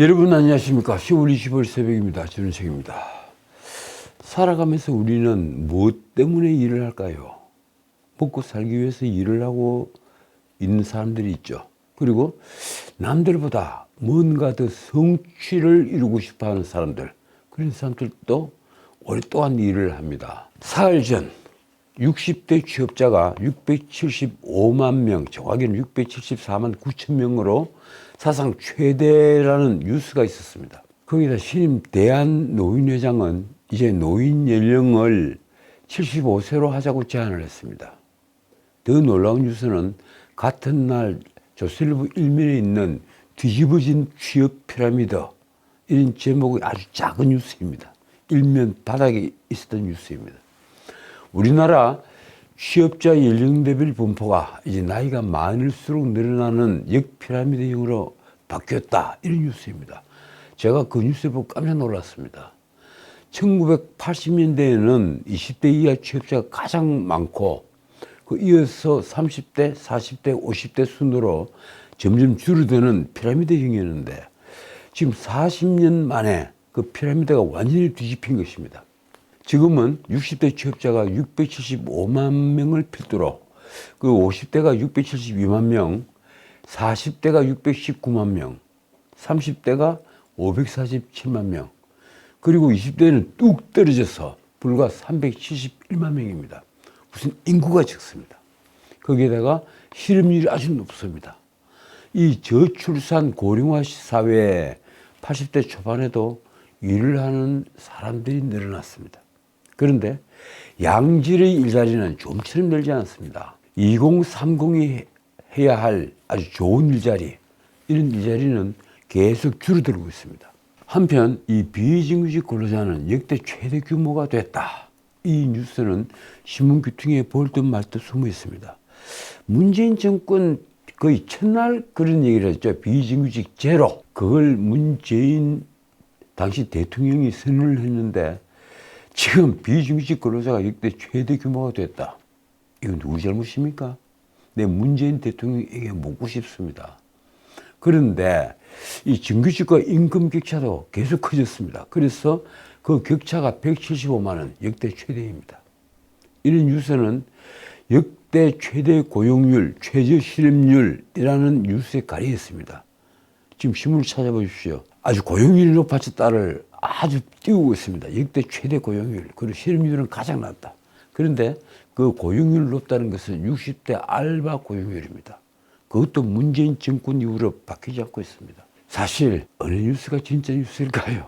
여러분 안녕하십니까. 10월 25일 새벽입니다. 전은책입니다. 살아가면서 우리는 무엇 때문에 일을 할까요? 먹고 살기 위해서 일을 하고 있는 사람들이 있죠. 그리고 남들보다 뭔가 더 성취를 이루고 싶어하는 사람들, 그런 사람들도 오랫동안 일을 합니다. 사흘 전 60대 취업자가 675만 명, 정확히는 674만 9천 명으로 사상 최대라는 뉴스가 있었습니다. 거기다 신임 대한노인회장은 이제 노인 연령을 75세로 하자고 제안을 했습니다. 더 놀라운 뉴스는 같은 날 조선일보 일면에 있는 뒤집어진 취업 피라미드, 이런 제목의 아주 작은 뉴스입니다. 일면 바닥에 있었던 뉴스입니다. 우리나라 취업자 연령대별 분포가 이제 나이가 많을수록 늘어나는 역피라미드형으로 바뀌었다, 이런 뉴스입니다. 제가 그 뉴스 보고 깜짝 놀랐습니다. 1980년대에는 20대 이하 취업자가 가장 많고, 그 이어서 30대, 40대, 50대 순으로 점점 줄어드는 피라미드형이었는데, 지금 40년 만에 그 피라미드가 완전히 뒤집힌 것입니다. 지금은 60대 취업자가 675만 명을 필두로, 그 50대가 672만 명, 40대가 619만 명, 30대가 547만 명, 그리고 20대는 뚝 떨어져서 불과 371만 명입니다. 무슨 인구가 적습니다. 거기에다가 실업률이 아주 높습니다. 이 저출산 고령화 사회에 80대 초반에도 일을 하는 사람들이 늘어났습니다. 그런데 양질의 일자리는 좀처럼 늘지 않습니다. 2030이 해야 할 아주 좋은 일자리, 이런 일자리는 계속 줄어들고 있습니다. 한편 이 비정규직 근로자는 역대 최대 규모가 됐다, 이 뉴스는 신문 귀퉁이에 볼 듯 말 듯 숨어 있습니다. 문재인 정권 거의 첫날 그런 얘기를 했죠. 비정규직 제로. 그걸 문재인 당시 대통령이 선언을 했는데, 지금 비정규직 근로자가 역대 최대 규모가 됐다. 이건 누구 잘못입니까? 내 문재인 대통령에게 묻고 싶습니다. 그런데 이 정규직과 임금 격차도 계속 커졌습니다. 그래서 그 격차가 175만 원, 역대 최대입니다. 이런 뉴스는 역대 최대 고용률, 최저 실업률이라는 뉴스에 가려있습니다. 지금 신문을 찾아보십시오. 아주 고용률이 높아졌다를 아주 띄우고 있습니다. 역대 최대 고용률, 그리고 실업률은 가장 낮다. 그런데 그 고용률 높다는 것은 60대 알바 고용률입니다. 그것도 문재인 정권 이후로 바뀌지 않고 있습니다. 사실 어느 뉴스가 진짜 뉴스일까요?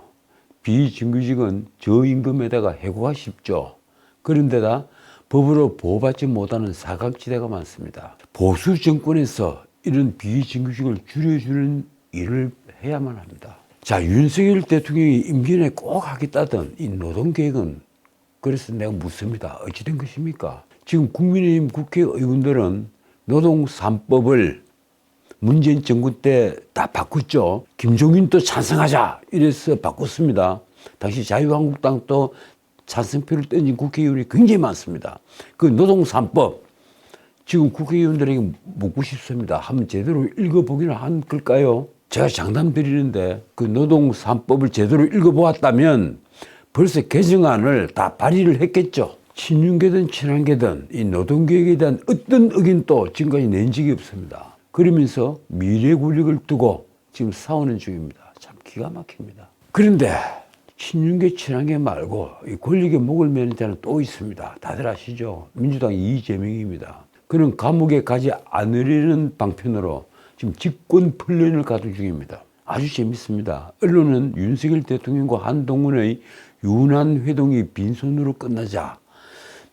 비정규직은 저임금에다가 해고가 쉽죠. 그런데다 법으로 보호받지 못하는 사각지대가 많습니다. 보수 정권에서 이런 비정규직을 줄여주는 일을 해야만 합니다. 자, 윤석열 대통령이 임기 내에 꼭 하겠다던 이 노동계획은, 그래서 내가 묻습니다. 어찌 된 것입니까? 지금 국민의힘 국회의원들은 노동 3법을 문재인 정권 때 다 바꿨죠. 김종인도 찬성하자 이래서 바꿨습니다. 당시 자유한국당도 찬성표를 던진 국회의원이 굉장히 많습니다. 그 노동 3법, 지금 국회의원들에게 묻고 싶습니다. 한번 제대로 읽어보기나 한 걸까요? 제가 장담 드리는데 그 노동 3법을 제대로 읽어보았다면 벌써 개정안을 다 발의를 했겠죠. 친윤계든 친한계든 이 노동계획에 대한 어떤 의견도 지금까지 낸 적이 없습니다. 그러면서 미래 권력을 두고 지금 싸우는 중입니다. 참 기가 막힙니다. 그런데 친윤계 친한계 말고 이 권력의 목을 매는 자는 또 있습니다. 다들 아시죠? 민주당 이재명입니다. 그는 감옥에 가지 않으려는 방편으로 지금 직권 풀련을 가동 중입니다. 아주 재밌습니다. 언론은 윤석열 대통령과 한동훈의 유난 회동이 빈손으로 끝나자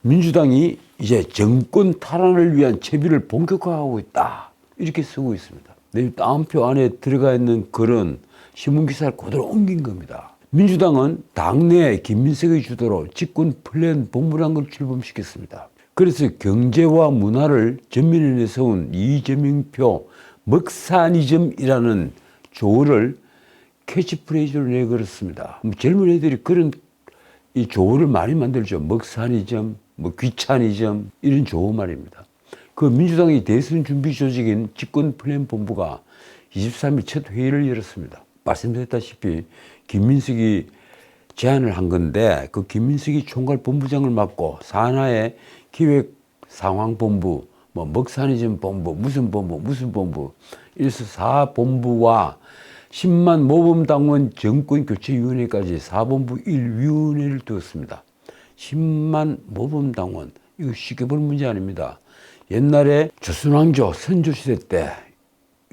민주당이 이제 정권 탈환을 위한 채비를 본격화하고 있다, 이렇게 쓰고 있습니다. 내일 따옴표 안에 들어가 있는 글은 신문기사를 그대로 옮긴 겁니다. 민주당은 당내 김민석의 주도로 직권 플랜 본부라는 걸 출범시켰습니다. 그래서 경제와 문화를 전면에 내세운 이재명표 먹사니즘이라는 조어를 캐치프레이즈로 내걸었습니다. 젊은 애들이 그런 이 조어를 많이 만들죠. 먹사니즘, 귀차니즘, 이런 조어 말입니다. 그 민주당의 대선 준비 조직인 집권 플랜 본부가 23일 첫 회의를 열었습니다. 말씀드렸다시피 김민석이 제안을 한 건데 그 김민석이 총괄본부장을 맡고 산하의 기획상황본부, 뭐 먹사니즘 본부, 무슨 본부 이래서 4본부와 10만 모범당원 정권교체위원회까지 4본부 1위원회를 두었습니다. 10만 모범당원, 이거 쉽게 볼 문제 아닙니다. 옛날에 조선왕조 선조시대 때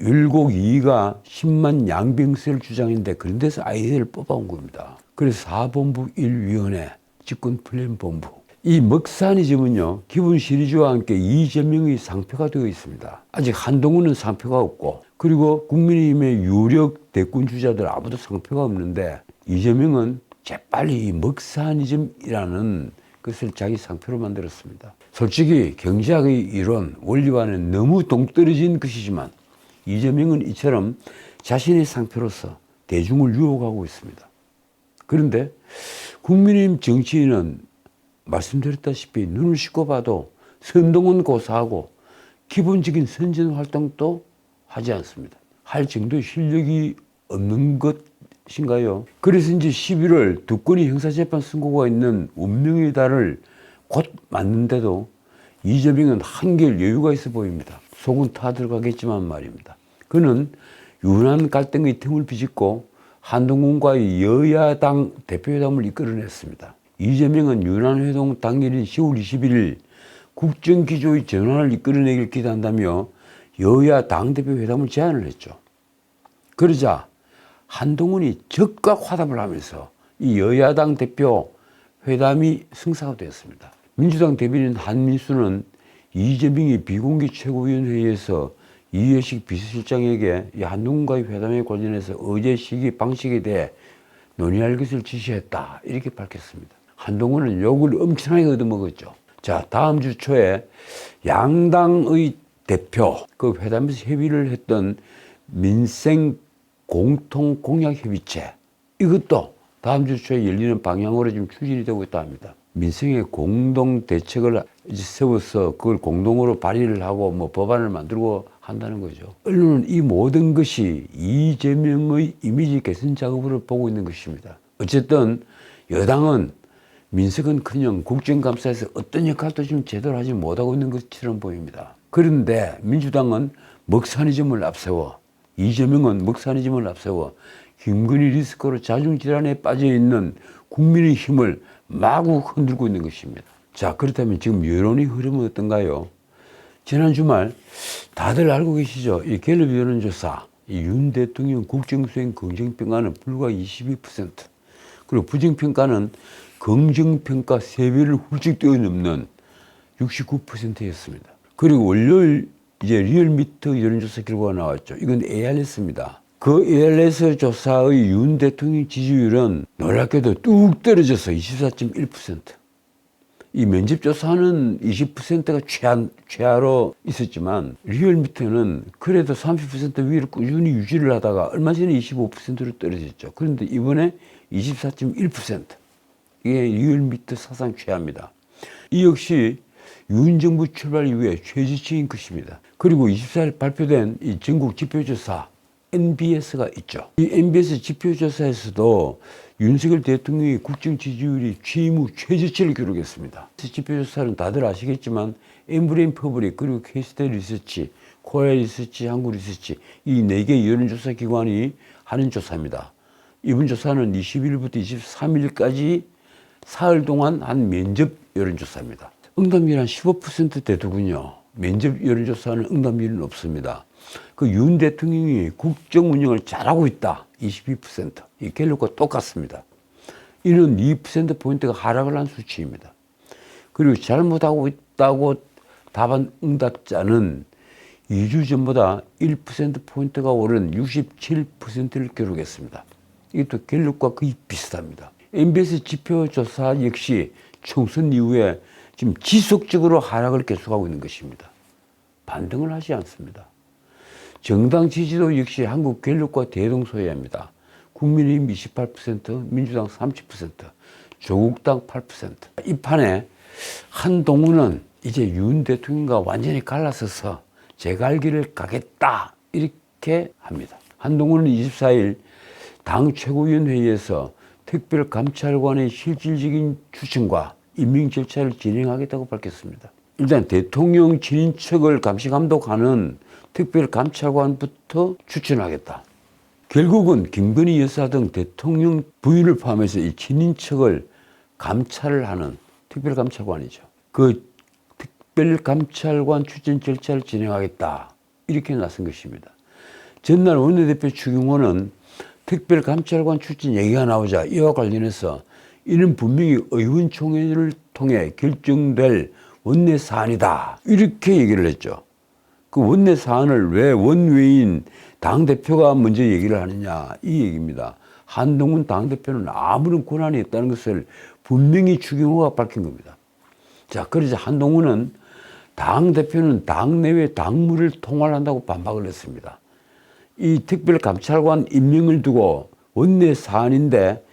율곡 이이가 10만 양병설을 주장했는데 그런 데서 아이디어를 뽑아온 겁니다. 그래서 4본부 1위원회, 집권플랜본부. 이 먹사니즘은요, 기본 시리즈와 함께 이재명의 상표가 되어 있습니다. 아직 한동훈은 상표가 없고, 그리고 국민의힘의 유력 대권 주자들 아무도 상표가 없는데, 이재명은 재빨리 이 먹사니즘이라는 것을 자기 상표로 만들었습니다. 솔직히 경제학의 이론, 원리와는 너무 동떨어진 것이지만, 이재명은 이처럼 자신의 상표로서 대중을 유혹하고 있습니다. 그런데 국민의힘 정치인은 말씀드렸다시피 눈을 씻고 봐도 선동은 고사하고 기본적인 선전 활동도 하지 않습니다. 할 정도의 실력이 없는 것인가요? 그래서 이제 11월 두 건의 형사재판 선고가 있는 운명의 달을 곧 맞는데도 이재명은 한결 여유가 있어 보입니다. 속은 타 들어가겠지만 말입니다. 그는 유난 갈등의 틈을 비집고 한동훈과의 여야당 대표회담을 이끌어냈습니다. 이재명은 유난회동 당일인 10월 21일 국정기조의 전환을 이끌어내길 기대한다며 여야 당대표 회담을 제안을 했죠. 그러자 한동훈이 즉각 화답을 하면서 이 여야당 대표 회담이 성사가 되었습니다. 민주당 대변인 한민수는 이재명이 비공개 최고위원회의에서 이해식 비서실장에게 이 한동훈과의 회담에 관련해서 어제 시기 방식에 대해 논의할 것을 지시했다, 이렇게 밝혔습니다. 한동훈은 욕을 엄청나게 얻어먹었죠. 자, 다음 주 초에 양당의 대표, 그 회담에서 협의를 했던 민생 공통 공약 협의체, 이것도 다음 주 초에 열리는 방향으로 지금 추진이 되고 있다 합니다. 민생의 공동 대책을 세워서 그걸 공동으로 발의를 하고 뭐 법안을 만들고 한다는 거죠. 언론은 이 모든 것이 이재명의 이미지 개선 작업으로 보고 있는 것입니다. 어쨌든 여당은 민석은커녕 국정감사에서 어떤 역할도 지금 제대로 하지 못하고 있는 것처럼 보입니다. 그런데 민주당은 먹사니즘을 앞세워, 이재명은 먹사니즘을 앞세워 김건희 리스크로 자중질환에 빠져있는 국민의 힘을 마구 흔들고 있는 것입니다. 자, 그렇다면 지금 여론의 흐름은 어떤가요? 지난 주말 다들 알고 계시죠? 이 갤럽 여론조사, 윤 대통령 국정수행 긍정평가는 불과 22%, 그리고 부정평가는 긍정평가 3배를 훌쩍 뛰어넘는 69%였습니다. 그리고 월요일 이제 리얼미터 여론조사 결과가 나왔죠. 이건 ARS입니다. 그 ARS 조사의 윤 대통령 지지율은 놀랍게도 뚝 떨어져서 24.1%. 이 면접조사는 20%가 최하로 있었지만 리얼미터는 그래도 30% 위를 꾸준히 유지를 하다가 얼마 전에 25%로 떨어졌죠. 그런데 이번에 24.1%. 이게 리얼미터 사상 최하입니다. 이 역시 윤 정부 출발 이후에 최저치인 것입니다. 그리고 24일 발표된 이 전국 지표조사 NBS가 있죠. 이 NBS 지표조사에서도 윤석열 대통령의 국정 지지율이 취임 후 최저치를 기록했습니다. 지표조사는 다들 아시겠지만 엠브레인 퍼블릭, 그리고 K스테 리서치, 코리아 리서치, 한국 리서치, 이 4개 여론조사 기관이 하는 조사입니다. 이번 조사는 21일부터 23일까지 사흘 동안 한 면접 여론조사입니다. 응답률 한 15% 되더군요. 면접 여론조사는 응답률은 없습니다. 그 윤 대통령이 국정 운영을 잘하고 있다, 22%. 이 갤럽과 똑같습니다. 이는 2%포인트가 하락을 한 수치입니다. 그리고 잘못하고 있다고 답한 응답자는 2주 전보다 1%포인트가 오른 67%를 기록했습니다. 이것도 갤럽과 거의 비슷합니다. MBS 지표조사 역시 총선 이후에 지금 지속적으로 하락을 계속하고 있는 것입니다. 반등을 하지 않습니다. 정당 지지도 역시 한국 갤럽과 대동소이합니다. 국민의힘 28%, 민주당 30%, 조국당 8%. 이 판에 한동훈은 이제 윤 대통령과 완전히 갈라서서 제갈 길을 가겠다, 이렇게 합니다. 한동훈은 24일 당 최고위원회의에서 특별감찰관의 실질적인 추천과 임명 절차를 진행하겠다고 밝혔습니다. 일단 대통령 친인척을 감시감독하는 특별감찰관부터 추천하겠다. 결국은 김건희 여사 등 대통령 부인을 포함해서 이 친인척을 감찰을 하는 특별감찰관이죠. 그 특별감찰관 추천 절차를 진행하겠다. 이렇게 나선 것입니다. 전날 원내대표 추경호는 특별감찰관 추천 얘기가 나오자 이와 관련해서 이는 분명히 의원총회를 통해 결정될 원내 사안이다. 이렇게 얘기를 했죠. 그 원내 사안을 왜 원외인 당대표가 먼저 얘기를 하느냐 이 얘기입니다. 한동훈 당대표는 아무런 권한이 없다는 것을 분명히 추경호가 밝힌 겁니다. 자, 그러자 한동훈은 당대표는 당내외 당무를 통할한다고 반박을 했습니다. 이 특별감찰관 임명을 두고 원내 사안인데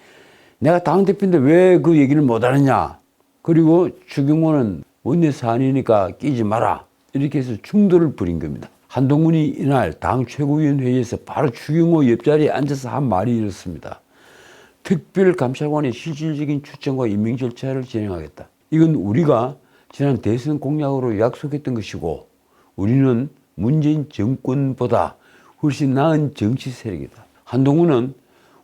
내가 당대표인데 왜 그 얘기를 못하느냐. 그리고 추경호는 원내 사안이니까 끼지 마라. 이렇게 해서 충돌을 벌인 겁니다. 한동훈이 이날 당 최고위원회의에서 바로 추경호 옆자리에 앉아서 한 말이 이렇습니다. 특별감찰관의 실질적인 추천과 임명 절차를 진행하겠다. 이건 우리가 지난 대선 공약으로 약속했던 것이고 우리는 문재인 정권보다 훨씬 나은 정치 세력이다. 한동훈은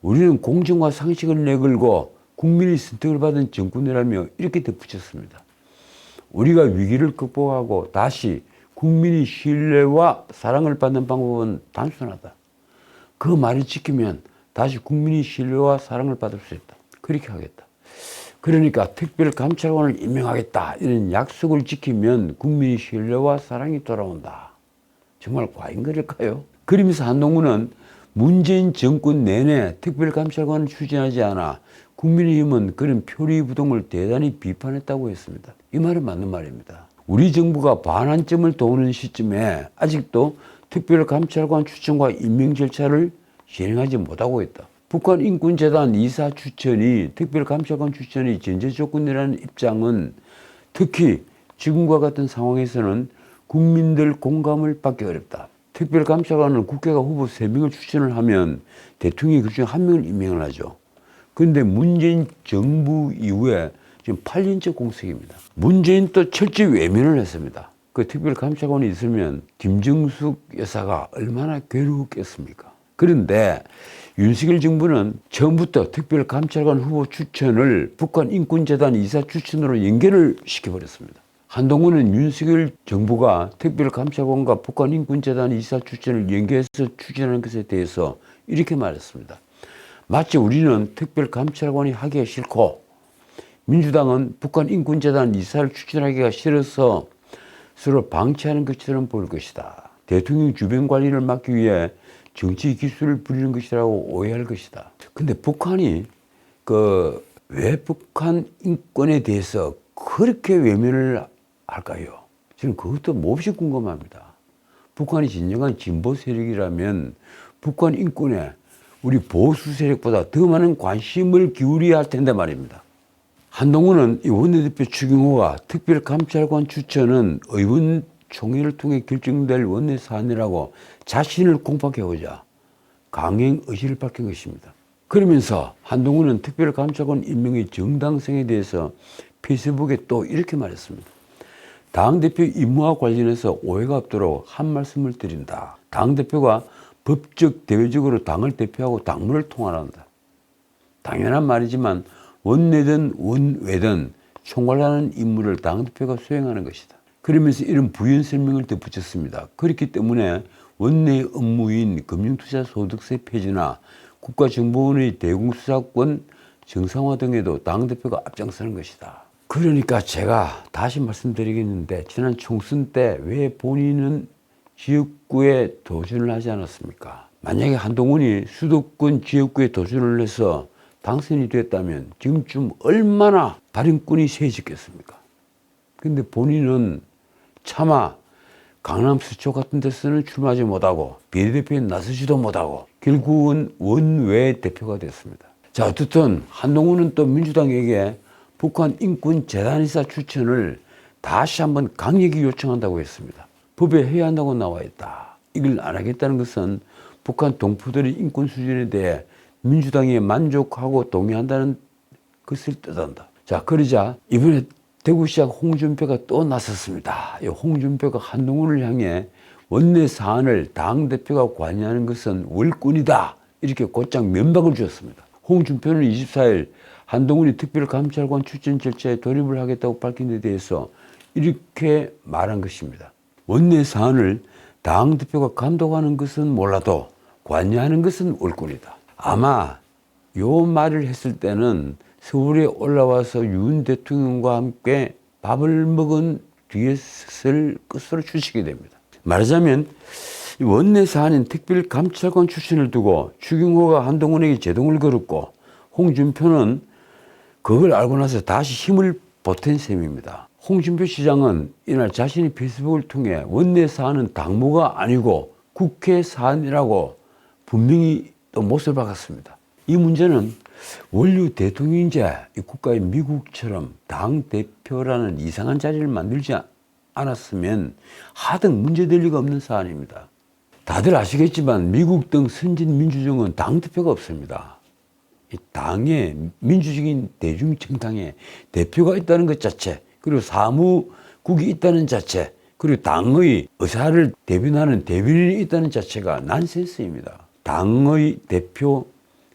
우리는 공정과 상식을 내걸고 국민의 선택을 받은 정권이라며 이렇게 덧붙였습니다. 우리가 위기를 극복하고 다시 국민의 신뢰와 사랑을 받는 방법은 단순하다. 그 말을 지키면 다시 국민의 신뢰와 사랑을 받을 수 있다. 그렇게 하겠다. 그러니까 특별감찰관을 임명하겠다. 이런 약속을 지키면 국민의 신뢰와 사랑이 돌아온다. 정말 과잉거릴까요? 그러면서 한동훈은 문재인 정권 내내 특별감찰관을 추진하지 않아 국민의힘은 그런 표리부동을 대단히 비판했다고 했습니다. 이 말은 맞는 말입니다. 우리 정부가 반환점을 도우는 시점에 아직도 특별감찰관 추천과 임명 절차를 진행하지 못하고 있다. 북한인권재단 이사 추천이 특별감찰관 추천이 전제조건이라는 입장은 특히 지금과 같은 상황에서는 국민들 공감을 받기 어렵다. 특별감찰관은 국회가 후보 3명을 추천을 하면 대통령이 그중 1명을 임명을 하죠. 그런데 문재인 정부 이후에 지금 8년째 공석입니다. 문재인 또 철저히 외면을 했습니다. 그 특별감찰관이 있으면 김정숙 여사가 얼마나 괴로웠겠습니까? 그런데 윤석열 정부는 처음부터 특별감찰관 후보 추천을 북한인권재단 이사 추천으로 연결을 시켜버렸습니다. 한동훈은 윤석열 정부가 특별감찰관과 북한인권재단 이사 추천을 연계해서 추진하는 것에 대해서 이렇게 말했습니다. 마치 우리는 특별감찰관이 하기가 싫고 민주당은 북한인권재단 이사를 추진하기가 싫어서 서로 방치하는 것처럼 보일 것이다. 대통령 주변 관리를 막기 위해 정치 기술을 부리는 것이라고 오해할 것이다. 근데 북한이 왜 북한 인권에 대해서 그렇게 외면을 할까요? 저는 그것도 몹시 궁금합니다. 북한이 진정한 진보 세력이라면 북한 인권에 우리 보수 세력보다 더 많은 관심을 기울여야 할 텐데 말입니다. 한동훈은 이 원내대표 추경호가 특별감찰관 추천은 의원총회를 통해 결정될 원내 사안이라고 자신을 공박해오자 강행 의지를 밝힌 것입니다. 그러면서 한동훈은 특별감찰관 임명의 정당성에 대해서 페이스북에 또 이렇게 말했습니다. 당대표 임무와 관련해서 오해가 없도록 한 말씀을 드린다. 당대표가 법적, 대외적으로 당을 대표하고 당무를 통할한다. 당연한 말이지만 원내든 원외든 총괄하는 임무를 당대표가 수행하는 것이다. 그러면서 이런 부연 설명을 덧붙였습니다. 그렇기 때문에 원내 업무인 금융투자소득세 폐지나 국가정보원의 대공수사권 정상화 등에도 당대표가 앞장서는 것이다. 그러니까 제가 다시 말씀드리겠는데 지난 총선 때 왜 본인은 지역구에 도전을 하지 않았습니까? 만약에 한동훈이 수도권 지역구에 도전을 해서 당선이 됐다면 지금쯤 얼마나 발언권이 세졌겠습니까? 근데 본인은 차마 강남 서초 같은 데서는 출마하지 못하고 비례대표에 나서지도 못하고 결국은 원외 대표가 됐습니다. 자, 어쨌든 한동훈은 또 민주당에게 북한 인권재단이사 추천을 다시 한번 강력히 요청한다고 했습니다. 법에 해야 한다고 나와 있다. 이걸 안 하겠다는 것은 북한 동포들의 인권 수준에 대해 민주당에 만족하고 동의한다는 것을 뜻한다. 자, 그러자 이번에 대구시장 홍준표가 또 나섰습니다. 이 홍준표가 한동훈을 향해 원내 사안을 당대표가 관여하는 것은 월권이다. 이렇게 곧장 면박을 주었습니다. 홍준표는 24일 한동훈이 특별감찰관 추천 절차에 돌입을 하겠다고 밝힌 데 대해서 이렇게 말한 것입니다. 원내 사안을 당대표가 감독하는 것은 몰라도 관여하는 것은 월권이다. 아마 요 말을 했을 때는 서울에 올라와서 윤 대통령과 함께 밥을 먹은 뒤였을 것으로 추측이 됩니다. 말하자면 원내 사안인 특별감찰관 출신을 두고 추경호가 한동훈에게 제동을 걸었고 홍준표는 그걸 알고 나서 다시 힘을 보탠 셈입니다. 홍준표 시장은 이날 자신의 페이스북을 통해 원내 사안은 당무가 아니고 국회 사안이라고 분명히 또 못을 박았습니다. 이 문제는 원류 대통령이자 이 국가의 미국처럼 당대표라는 이상한 자리를 만들지 않았으면 하등 문제될 리가 없는 사안입니다. 다들 아시겠지만 미국 등 선진 민주정은 당대표가 없습니다. 이 당에 민주적인 대중정당에 대표가 있다는 것 자체, 그리고 사무국이 있다는 자체, 그리고 당의 의사를 대변하는 대변인이 있다는 자체가 난센스입니다. 당의 대표,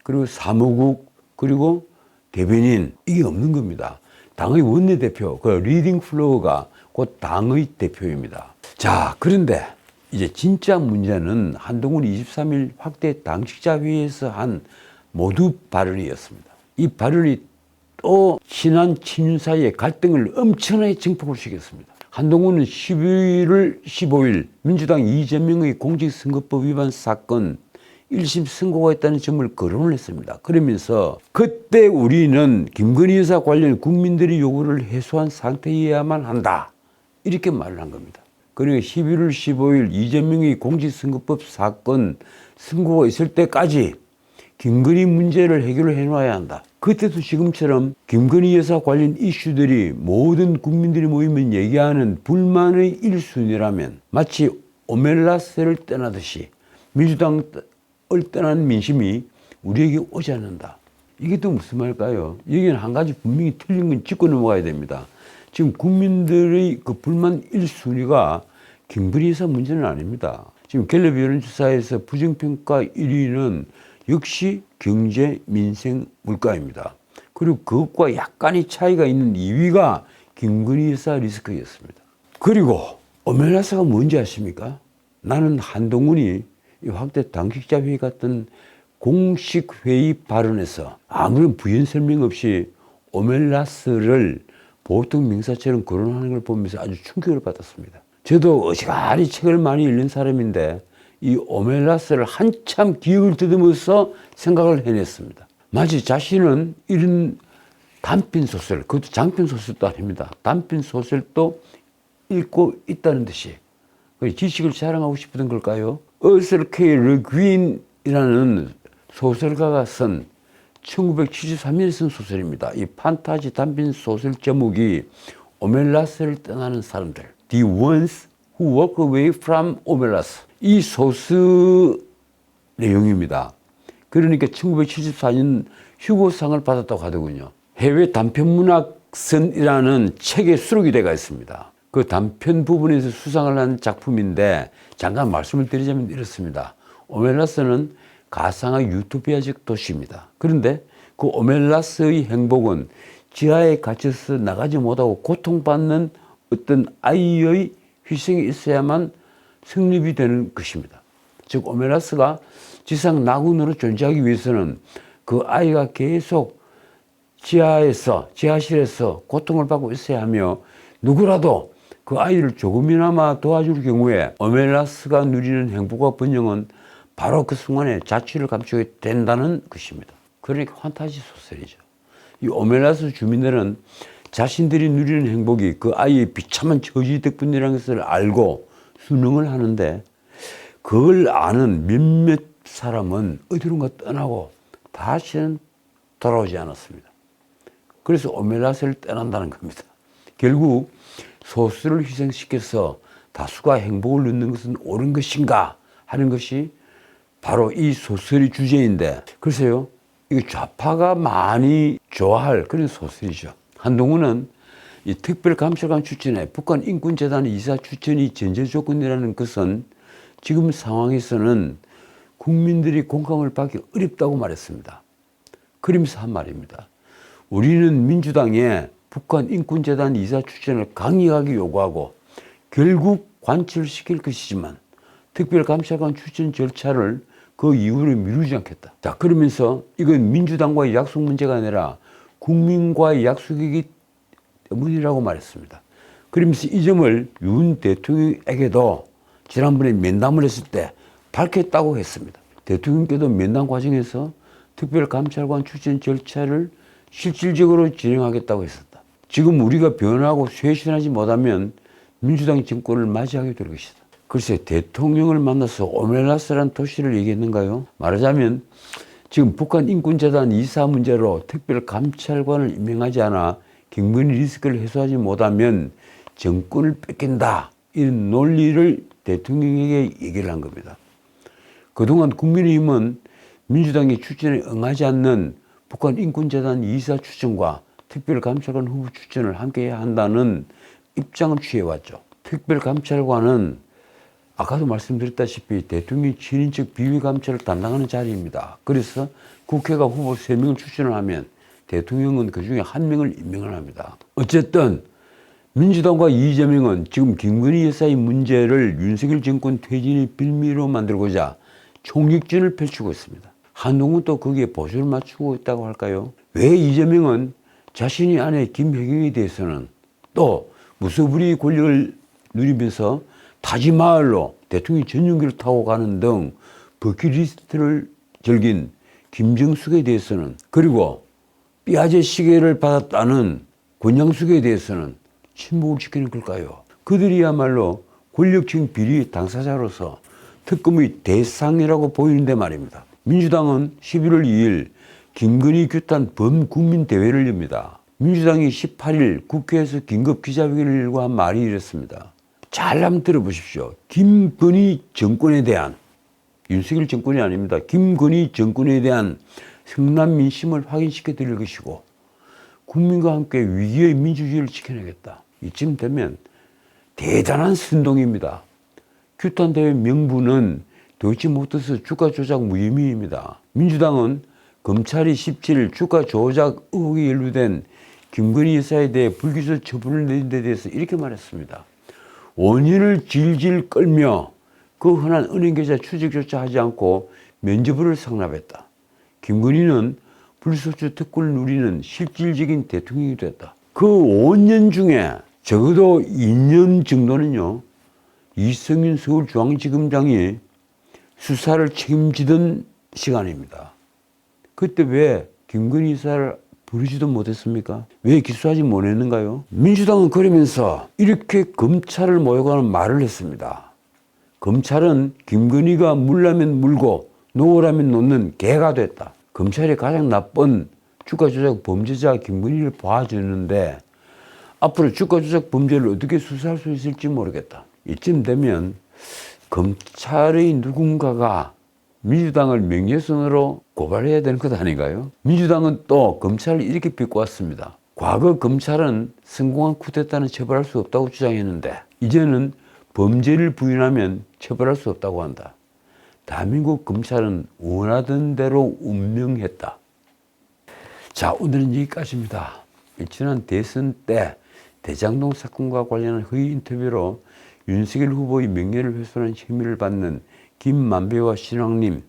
그리고 사무국, 그리고 대변인, 이게 없는 겁니다. 당의 원내대표, 그 리딩 플로어가 곧 당의 대표입니다. 자, 그런데 이제 진짜 문제는 한동훈이 23일 확대 당직자회의에서 한 모두 발언이었습니다. 이 발언이 또 친한 친윤 사이의 갈등을 엄청나게 증폭을 시켰습니다. 한동훈은 11월 15일 민주당 이재명의 공직선거법 위반 사건 1심 선고가 있다는 점을 거론을 했습니다. 그러면서 그때 우리는 김건희 여사 관련 국민들의 요구를 해소한 상태여야만 한다. 이렇게 말을 한 겁니다. 그러니까 11월 15일 이재명의 공직선거법 사건 선고가 있을 때까지 김건희 문제를 해결을 해놔야 한다. 그때도 지금처럼 김건희 여사 관련 이슈들이 모든 국민들이 모이면 얘기하는 불만의 1순위라면 마치 오멜라스를 떠나듯이 민주당을 떠난 민심이 우리에게 오지 않는다. 이게 또 무슨 말일까요? 여기는 한 가지 분명히 틀린 건 짚고 넘어가야 됩니다. 지금 국민들의 그 불만 1순위가 김건희 여사 문제는 아닙니다. 지금 갤럽 여론조사에서 부정평가 1위는 역시 경제, 민생, 물가입니다. 그리고 그것과 약간의 차이가 있는 2위가 김건희 여사 리스크였습니다. 그리고 오멜라스가 뭔지 아십니까? 나는 한동훈이 이 확대 당직자 회의 같은 공식 회의 발언에서 아무런 부연 설명 없이 오멜라스를 보통 명사처럼 거론하는 걸 보면서 아주 충격을 받았습니다. 저도 어지간히 책을 많이 읽는 사람인데 이 오멜라스를 한참 기억을 더듬어서 생각을 해냈습니다. 마치 자신은 이런 단편 소설, 그것도 장편 소설도 아닙니다. 단편 소설도 읽고 있다는 듯이 지식을 자랑하고 싶었던 걸까요? 어슬 K. 르귄이라는 소설가가 쓴 1973년에 쓴 소설입니다. 이 판타지 단편 소설 제목이 오멜라스를 떠나는 사람들, The Ones Who Walk Away from Omelas. 이 소설 내용입니다. 그러니까 1974년 휴고상을 받았다고 하더군요. 해외 단편문학선이라는 책에 수록이 되어 있습니다. 그 단편 부분에서 수상을 한 작품인데 잠깐 말씀을 드리자면 이렇습니다. 오멜라스는 가상의 유토피아적 도시입니다. 그런데 그 오멜라스의 행복은 지하에 갇혀서 나가지 못하고 고통받는 어떤 아이의 희생이 있어야만 성립이 되는 것입니다. 즉 오멜라스가 지상 나군으로 존재하기 위해서는 그 아이가 계속 지하실에서 고통을 받고 있어야 하며 누구라도 그 아이를 조금이나마 도와줄 경우에 오멜라스가 누리는 행복과 번영은 바로 그 순간에 자취를 감추게 된다는 것입니다. 그러니까 판타지 소설이죠. 이 오멜라스 주민들은 자신들이 누리는 행복이 그 아이의 비참한 저지 덕분이라는 것을 알고 수능을 하는데 그걸 아는 몇몇 사람은 어디론가 떠나고 다시는 돌아오지 않았습니다. 그래서 오멜라스를 떠난다는 겁니다. 결국 소수를 희생시켜서 다수가 행복을 얻는 것은 옳은 것인가 하는 것이 바로 이 소설의 주제인데 글쎄요, 이거 좌파가 많이 좋아할 그런 소설이죠. 한동훈은 이 특별감찰관 추천에 북한 인권재단 이사 추천이 전제 조건이라는 것은 지금 상황에서는 국민들이 공감을 받기 어렵다고 말했습니다. 그러면서 한 말입니다. 우리는 민주당에 북한 인권재단 이사 추천을 강력하게 요구하고 결국 관철시킬 것이지만 특별감찰관 추천 절차를 그 이후로 미루지 않겠다. 자, 그러면서 이건 민주당과의 약속 문제가 아니라 국민과의 약속이기 때문이라고 말했습니다. 그러면서 이 점을 윤 대통령에게도 지난번에 면담을 했을 때 밝혔다고 했습니다. 대통령께도 면담 과정에서 특별감찰관 추천 절차를 실질적으로 진행하겠다고 했었다. 지금 우리가 변하고 쇄신하지 못하면 민주당 정권을 맞이하게 될 것이다. 글쎄, 대통령을 만나서 오멜라스라는 도시를 얘기했는가요? 말하자면 지금 북한 인권재단 이사 문제로 특별감찰관을 임명하지 않아 김건희 리스크를 해소하지 못하면 정권을 뺏긴다. 이런 논리를 대통령에게 얘기를 한 겁니다. 그동안 국민의힘은 민주당의 추천에 응하지 않는 북한 인권재단 이사 추천과 특별감찰관 후보 추천을 함께 해야 한다는 입장을 취해왔죠. 특별감찰관은 아까도 말씀드렸다시피 대통령이 친인척 비위감찰을 담당하는 자리입니다. 그래서 국회가 후보 3명을 추천을 하면 대통령은 그중에 1명을 임명을 합니다. 어쨌든 민주당과 이재명은 지금 김건희 여사의 문제를 윤석열 정권 퇴진의 빌미로 만들고자 총력전을 펼치고 있습니다. 한동훈 또 거기에 보조를 맞추고 있다고 할까요? 왜 이재명은 자신의 아내 김혜경에 대해서는 또 무소불위 권력을 누리면서 타지마을로 대통령 전용기를 타고 가는 등 버킷리스트를 즐긴 김정숙에 대해서는, 그리고 삐아제 시계를 받았다는 권양숙에 대해서는 침묵을 지키는 걸까요? 그들이야말로 권력층 비리 당사자로서 특검의 대상이라고 보이는데 말입니다. 민주당은 11월 2일 김건희 규탄 범국민대회를 엽니다. 민주당이 18일 국회에서 긴급 기자회견을 열고 한 말이 이랬습니다. 잘 한번 들어보십시오. 김건희 정권에 대한, 윤석열 정권이 아닙니다. 김건희 정권에 대한 성남 민심을 확인시켜 드릴 것이고 국민과 함께 위기의 민주주의를 지켜내겠다. 이쯤 되면 대단한 선동입니다. 규탄대회 명분은 도이치모터스 주가 조작 무혐의입니다. 민주당은 검찰이 17일 주가 조작 의혹이 연루된 김건희 여사에 대해 불기소 처분을 내린 데 대해서 이렇게 말했습니다. 원인을 질질 끌며 그 흔한 은행계좌 추적조차 하지 않고 면죄부를 상납했다. 김건희는 불소추 특권을 누리는 실질적인 대통령이 됐다. 그 5년 중에 적어도 2년 정도는요, 이성윤 서울중앙지검장이 수사를 책임지던 시간입니다. 그때 왜 김건희 여사를 부르지도 못했습니까? 왜 기소하지 못했는가요? 민주당은 그러면서 이렇게 검찰을 모욕하는 말을 했습니다. 검찰은 김건희가 물라면 물고 놓으라면 놓는 개가 됐다. 검찰이 가장 나쁜 주가 조작 범죄자 김건희를 봐주는데 앞으로 주가 조작 범죄를 어떻게 수사할 수 있을지 모르겠다. 이쯤 되면 검찰의 누군가가 민주당을 명예훼손으로 고발해야 되는 것 아닌가요? 민주당은 또 검찰을 이렇게 비꼬았습니다. 과거 검찰은 성공한 쿠데타는 처벌할 수 없다고 주장했는데 이제는 범죄를 부인하면 처벌할 수 없다고 한다. 대한민국 검찰은 원하던 대로 운명했다. 자, 오늘은 여기까지입니다. 지난 대선 때 대장동 사건과 관련한 허위 인터뷰로 윤석열 후보의 명예를 훼손한 혐의를 받는 김만배와 신왕님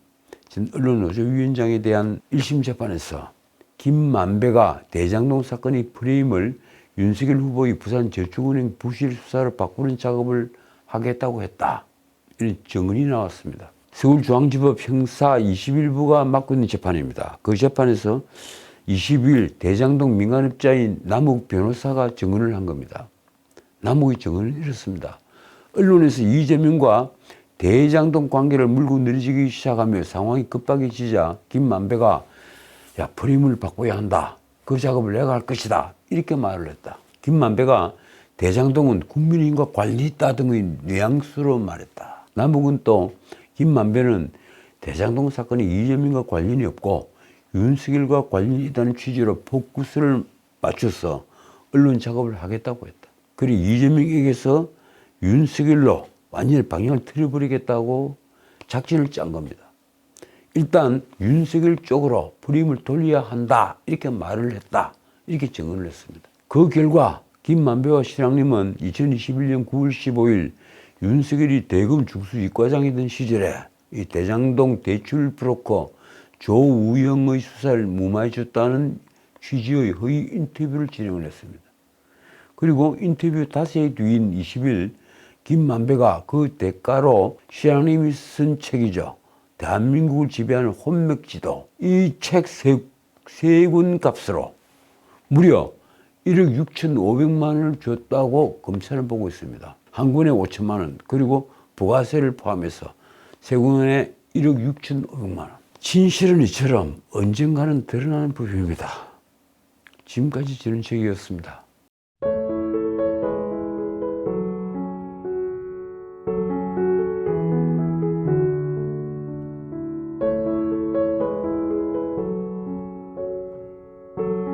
전 언론노조위원장에 대한 1심 재판에서 김만배가 대장동 사건의 프레임을 윤석열 후보의 부산저축은행 부실 수사를 바꾸는 작업을 하겠다고 했다. 이런 증언이 나왔습니다. 서울중앙지법 형사 21부가 맡고 있는 재판입니다. 그 재판에서 20일 대장동 민간업자인 남욱 변호사가 증언을 한 겁니다. 남욱의 증언은 이렇습니다. 언론에서 이재명과 대장동 관계를 물고 늘어지기 시작하며 상황이 급박해지자 김만배가 야, 프레임을 바꿔야 한다. 그 작업을 내가 할 것이다. 이렇게 말을 했다. 김만배가 대장동은 국민의힘과 관리 있다 등의 뉘앙스로 말했다. 남욱은 또 김만배는 대장동 사건이 이재명과 관련이 없고 윤석열과 관련이 있다는 취지로 포커스를 맞춰서 언론 작업을 하겠다고 했다. 그리고 이재명에게서 윤석열로 완전히 방향을 틀어버리겠다고 작전을 짠 겁니다. 일단 윤석열 쪽으로 프레임을 돌려야 한다 이렇게 말을 했다 이렇게 증언을 했습니다. 그 결과 김만배와 신랑님은 2021년 9월 15일 윤석열이 대검 중수이과장이던 시절에 이 대장동 대출 브로커 조우영의 수사를 무마해 줬다는 취지의 허위 인터뷰를 진행을 했습니다. 그리고 인터뷰 닷새 뒤인 20일 김만배가 그 대가로 신랑님이 쓴 책이죠. 대한민국을 지배하는 혼맥지도, 이 책 세 권 값으로 무려 1억 6,500만 원을 줬다고 검찰은 보고 있습니다. 한 권에 5천만 원, 그리고 부가세를 포함해서 세 권에 1억 6,500만 원. 진실은 이처럼 언젠가는 드러나는 법입니다. 지금까지 전은책이었습니다.